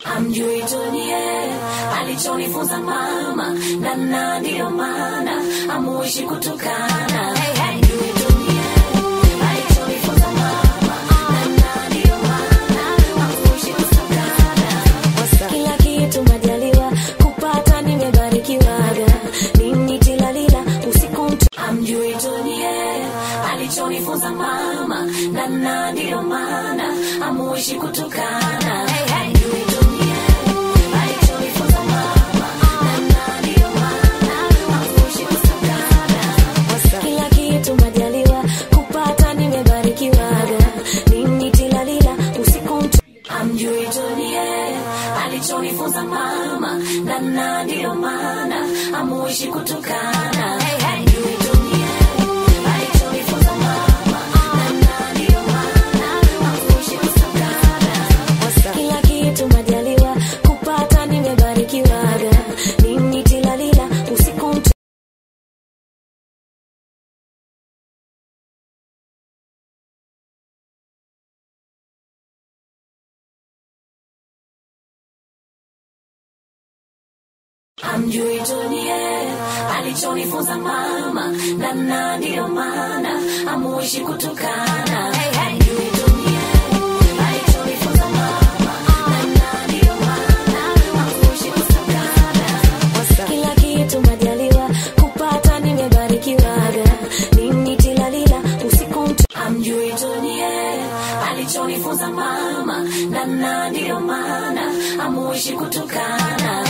Amjui dunia alichonifunza mama, na ndio maana amuishi kutukana. Amjui dunia alichonifunza mama, na ndio maana amuishi kutukana. Kila kitu majaliwa kupata, nimebarikiwaga mimi tilalila usiku. Amjui dunia alichonifunza mama, na ndio maana amuishi kutukana. Amjui dunia alichonifunza mama, na ndio maana amuishi kutukana. Amjui dunia alichonifunza mama, na ndio maana amuishi kutukana. Kila kitu majaliwa kupata, nimebarikiwaga mimi tilalila usiku. Amjui dunia alichonifunza mama, na ndio maana amuishi kutukana. Amjui dunia alichonifunza mama, na ndio maana amuishi kutukana. Kila kitu majaliwa kupata, nimebarikiwaga mimi tilalila usiku. Amjui dunia alichonifunza mama, na ndio maana amuishi kutukana.